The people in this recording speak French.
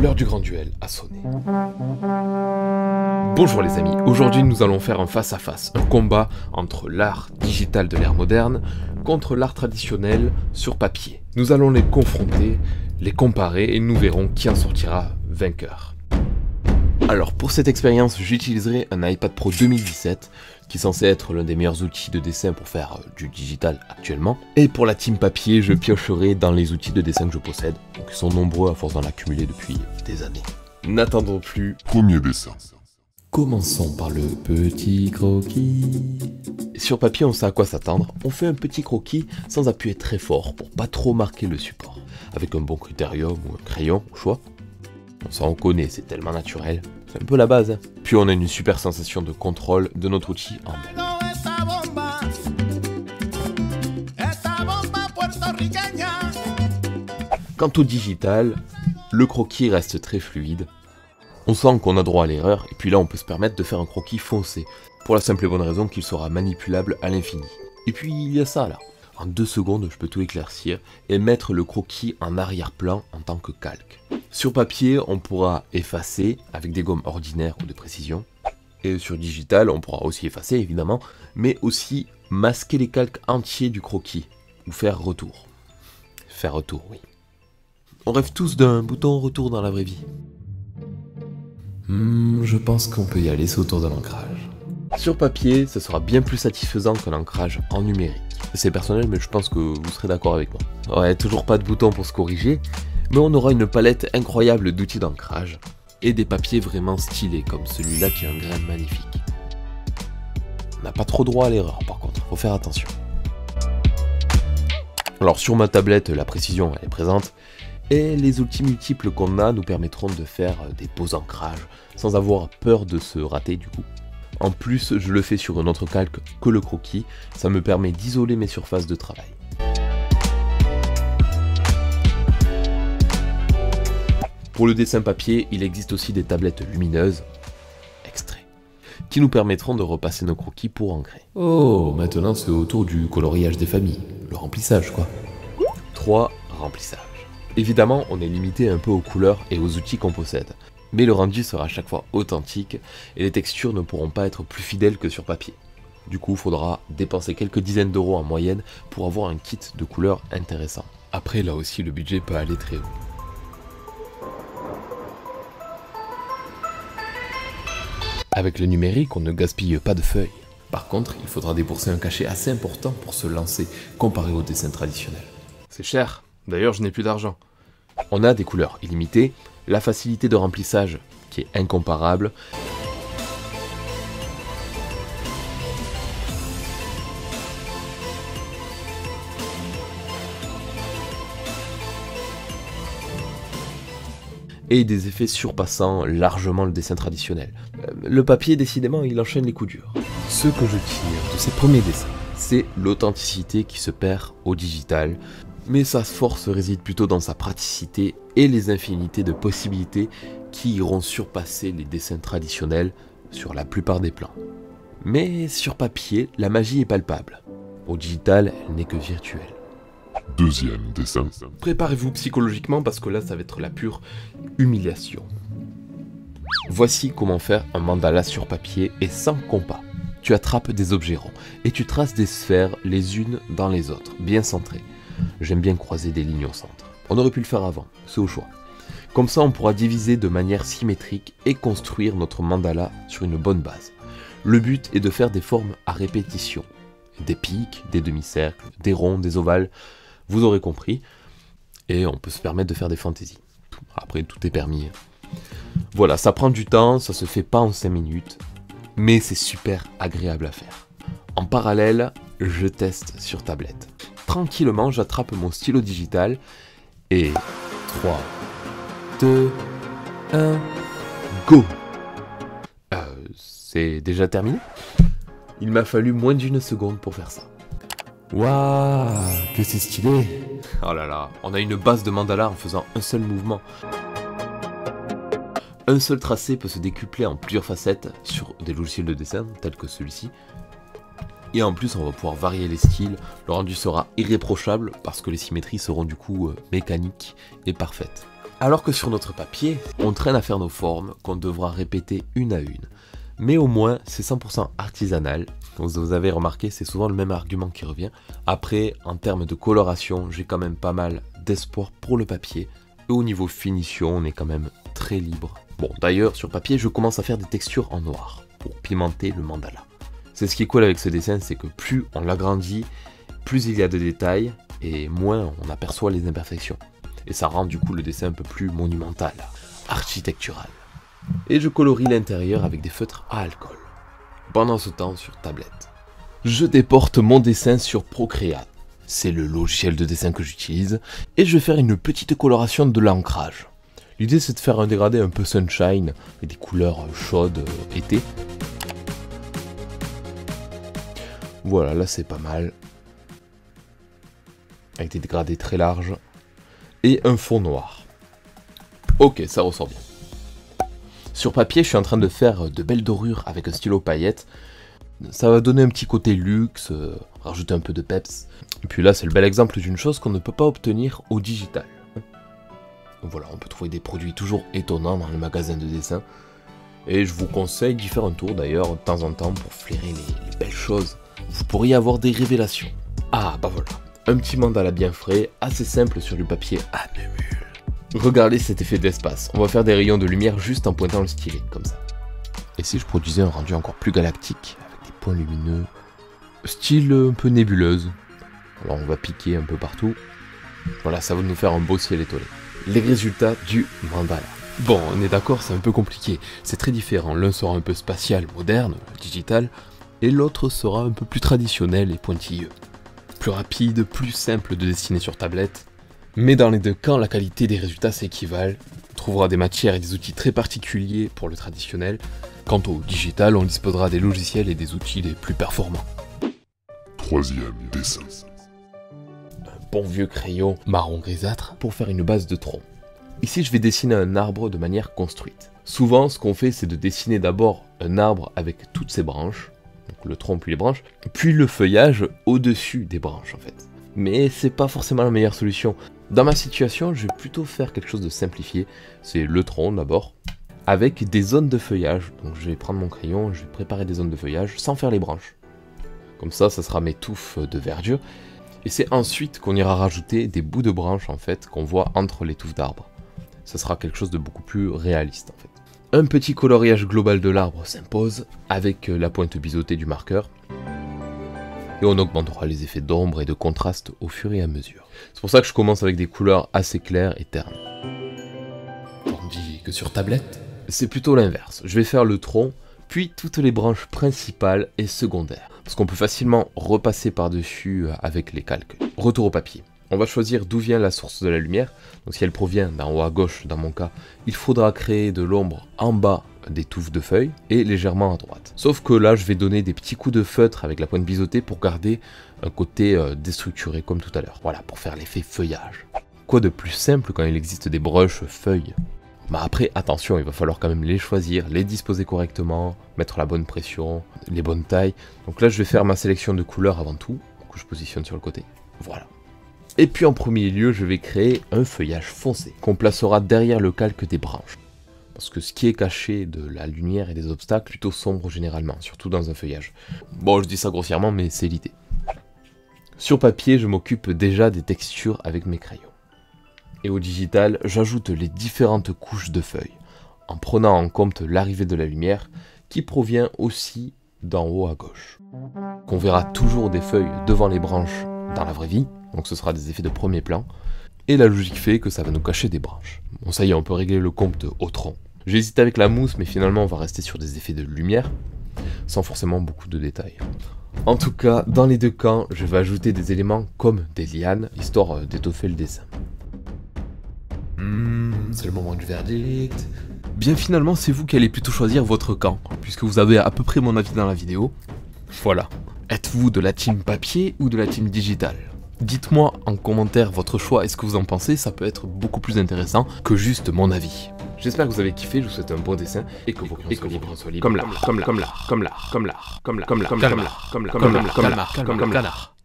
L'heure du grand duel a sonné. Bonjour les amis, aujourd'hui nous allons faire un face-à-face, un combat entre l'art digital de l'ère moderne contre l'art traditionnel sur papier. Nous allons les confronter, les comparer et nous verrons qui en sortira vainqueur. Alors pour cette expérience, j'utiliserai un iPad Pro 2017 qui est censé être l'un des meilleurs outils de dessin pour faire du digital actuellement. Et pour la team papier, je piocherai dans les outils de dessin que je possède, donc ils sont nombreux à force d'en accumuler depuis des années. N'attendons plus, Premier dessin. commençons par le petit croquis. Sur papier, on sait à quoi s'attendre. On fait un petit croquis sans appuyer très fort pour pas trop marquer le support. Avec un bon critérium ou un crayon au choix. Ça on connaît, c'est tellement naturel. C'est un peu la base. Hein. Puis on a une super sensation de contrôle de notre outil en main. Quant au digital, le croquis reste très fluide. On sent qu'on a droit à l'erreur, et puis là on peut se permettre de faire un croquis foncé, pour la simple et bonne raison qu'il sera manipulable à l'infini. Et puis il y a ça là. En 2 secondes, je peux tout éclaircir et mettre le croquis en arrière-plan en tant que calque. Sur papier, on pourra effacer avec des gommes ordinaires ou de précision. Et sur digital, on pourra aussi effacer évidemment, mais aussi masquer les calques entiers du croquis, ou faire retour. Faire retour, oui. On rêve tous d'un bouton retour dans la vraie vie. Je pense qu'on peut y aller, c'est autour de l'ancrage. Sur papier, ce sera bien plus satisfaisant que l'ancrage en numérique. C'est personnel, mais je pense que vous serez d'accord avec moi. Ouais, toujours pas de bouton pour se corriger, mais on aura une palette incroyable d'outils d'ancrage et des papiers vraiment stylés, comme celui-là qui a un grain magnifique. On n'a pas trop droit à l'erreur, par contre, faut faire attention. Alors sur ma tablette, la précision elle est présente, et les outils multiples qu'on a nous permettront de faire des beaux ancrages, sans avoir peur de se rater du coup. En plus, je le fais sur un autre calque que le croquis, ça me permet d'isoler mes surfaces de travail. Pour le dessin papier, il existe aussi des tablettes lumineuses, extrait, qui nous permettront de repasser nos croquis pour ancrer. Oh, maintenant c'est autour du coloriage des familles, le remplissage quoi. 3. Remplissage. Évidemment, on est limité un peu aux couleurs et aux outils qu'on possède. Mais le rendu sera à chaque fois authentique et les textures ne pourront pas être plus fidèles que sur papier. Du coup, il faudra dépenser quelques dizaines d'euros en moyenne pour avoir un kit de couleurs intéressant. Après, là aussi, le budget peut aller très haut. Avec le numérique, on ne gaspille pas de feuilles. Par contre, il faudra débourser un cachet assez important pour se lancer, comparé au dessin traditionnel. C'est cher, d'ailleurs je n'ai plus d'argent. On a des couleurs illimitées, la facilité de remplissage qui est incomparable, et des effets surpassant largement le dessin traditionnel. Le papier, décidément, il enchaîne les coups durs. Ce que je tire de ces premiers dessins, c'est l'authenticité qui se perd au digital, mais sa force réside plutôt dans sa praticité et les infinités de possibilités qui iront surpasser les dessins traditionnels sur la plupart des plans. Mais sur papier, la magie est palpable. Au digital, elle n'est que virtuelle. Deuxième dessin. Préparez-vous psychologiquement parce que là, ça va être la pure humiliation. Voici comment faire un mandala sur papier et sans compas. Tu attrapes des objets ronds et tu traces des sphères les unes dans les autres, bien centrées. J'aime bien croiser des lignes au centre. On aurait pu le faire avant, c'est au choix. Comme ça, on pourra diviser de manière symétrique et construire notre mandala sur une bonne base. Le but est de faire des formes à répétition. Des pics, des demi-cercles, des ronds, des ovales, vous aurez compris. Et on peut se permettre de faire des fantaisies. Après, tout est permis. Voilà, ça prend du temps, ça se fait pas en 5 minutes, mais c'est super agréable à faire. En parallèle, je teste sur tablette. Tranquillement, j'attrape mon stylo digital et 3, 2, 1, go! C'est déjà terminé? Il m'a fallu moins d'1 seconde pour faire ça. Waouh, que c'est stylé! Oh là là, on a une base de mandala en faisant un seul mouvement. Un seul tracé peut se décupler en plusieurs facettes sur des logiciels de dessin tels que celui-ci. Et en plus, on va pouvoir varier les styles. Le rendu sera irréprochable parce que les symétries seront du coup mécaniques et parfaites. Alors que sur notre papier, on traîne à faire nos formes qu'on devra répéter une à une. Mais au moins, c'est 100% artisanal. Comme vous avez remarqué, c'est souvent le même argument qui revient. Après, en termes de coloration, j'ai quand même pas mal d'espoir pour le papier. Et au niveau finition, on est quand même très libre. Bon, d'ailleurs, sur papier, je commence à faire des textures en noir pour pimenter le mandala. C'est ce qui est cool avec ce dessin, c'est que plus on l'agrandit, plus il y a de détails et moins on aperçoit les imperfections. Et ça rend du coup le dessin un peu plus monumental, architectural. Et je colorie l'intérieur avec des feutres à alcool. Pendant ce temps, sur tablette, je déporte mon dessin sur Procreate. C'est le logiciel de dessin que j'utilise. Et je vais faire une petite coloration de l'ancrage. L'idée c'est de faire un dégradé un peu sunshine, avec des couleurs chaudes été. Voilà, là c'est pas mal. Avec des dégradés très larges. Et un fond noir. Ok, ça ressort bien. Sur papier, je suis en train de faire de belles dorures avec un stylo paillette. Ça va donner un petit côté luxe, rajouter un peu de peps. Et puis là, c'est le bel exemple d'une chose qu'on ne peut pas obtenir au digital. Donc voilà, on peut trouver des produits toujours étonnants dans les magasins de dessin. Et je vous conseille d'y faire un tour d'ailleurs de temps en temps pour flairer les belles choses. Vous pourriez avoir des révélations. Ah bah voilà, un petit mandala bien frais, assez simple sur du papier à neumule. Regardez cet effet d'espace, on va faire des rayons de lumière juste en pointant le stylet, comme ça. Et si je produisais un rendu encore plus galactique, avec des points lumineux, style un peu nébuleuse. Alors on va piquer un peu partout. Voilà, ça va nous faire un beau ciel étoilé. Les résultats du mandala. Bon, on est d'accord, c'est un peu compliqué, c'est très différent. L'un sera un peu spatial, moderne, digital, et l'autre sera un peu plus traditionnel et pointilleux. Plus rapide, plus simple de dessiner sur tablette. Mais dans les deux cas, la qualité des résultats s'équivalent. On trouvera des matières et des outils très particuliers pour le traditionnel. Quant au digital, on disposera des logiciels et des outils les plus performants. Troisième dessin. Un bon vieux crayon marron grisâtre pour faire une base de tronc. Ici, je vais dessiner un arbre de manière construite. Souvent, ce qu'on fait, c'est de dessiner d'abord un arbre avec toutes ses branches, donc le tronc puis les branches, puis le feuillage au-dessus des branches en fait. Mais c'est pas forcément la meilleure solution. Dans ma situation, je vais plutôt faire quelque chose de simplifié. C'est le tronc d'abord, avec des zones de feuillage. Donc je vais prendre mon crayon, je vais préparer des zones de feuillage sans faire les branches. Comme ça, ça sera mes touffes de verdure. Et c'est ensuite qu'on ira rajouter des bouts de branches en fait, qu'on voit entre les touffes d'arbres. Ça sera quelque chose de beaucoup plus réaliste en fait. Un petit coloriage global de l'arbre s'impose, avec la pointe biseautée du marqueur. Et on augmentera les effets d'ombre et de contraste au fur et à mesure. C'est pour ça que je commence avec des couleurs assez claires et ternes. Tandis que sur tablette, c'est plutôt l'inverse. Je vais faire le tronc, puis toutes les branches principales et secondaires. Parce qu'on peut facilement repasser par-dessus avec les calques. Retour au papier. On va choisir d'où vient la source de la lumière. Donc si elle provient d'en haut à gauche, dans mon cas, il faudra créer de l'ombre en bas des touffes de feuilles et légèrement à droite. Sauf que là, je vais donner des petits coups de feutre avec la pointe biseautée pour garder un côté déstructuré comme tout à l'heure. Voilà, pour faire l'effet feuillage. Quoi de plus simple quand il existe des brushes feuilles? Bah après, attention, il va falloir quand même les choisir, les disposer correctement, mettre la bonne pression, les bonnes tailles. Donc là, je vais faire ma sélection de couleurs avant tout, que je positionne sur le côté. Voilà. Et puis en premier lieu, je vais créer un feuillage foncé, qu'on placera derrière le calque des branches. Parce que ce qui est caché de la lumière et des obstacles, plutôt sombre généralement, surtout dans un feuillage. Bon, je dis ça grossièrement, mais c'est l'idée. Sur papier, je m'occupe déjà des textures avec mes crayons. Et au digital, j'ajoute les différentes couches de feuilles, en prenant en compte l'arrivée de la lumière, qui provient aussi d'en haut à gauche. On verra toujours des feuilles devant les branches dans la vraie vie, donc ce sera des effets de premier plan, et la logique fait que ça va nous cacher des branches. Bon ça y est, on peut régler le compte au tronc. J'ai hésité avec la mousse, mais finalement on va rester sur des effets de lumière, sans forcément beaucoup de détails. En tout cas, dans les deux camps, je vais ajouter des éléments comme des lianes, histoire d'étoffer le dessin. C'est le moment du verdict. Bien finalement, c'est vous qui allez plutôt choisir votre camp, puisque vous avez à peu près mon avis dans la vidéo. Voilà. Êtes-vous de la team papier ou de la team digitale? Dites-moi en commentaire votre choix et ce que vous en pensez, ça peut être beaucoup plus intéressant que juste mon avis. J'espère que vous avez kiffé, je vous souhaite un bon dessin et que vos crayons soient libres. Comme l'art.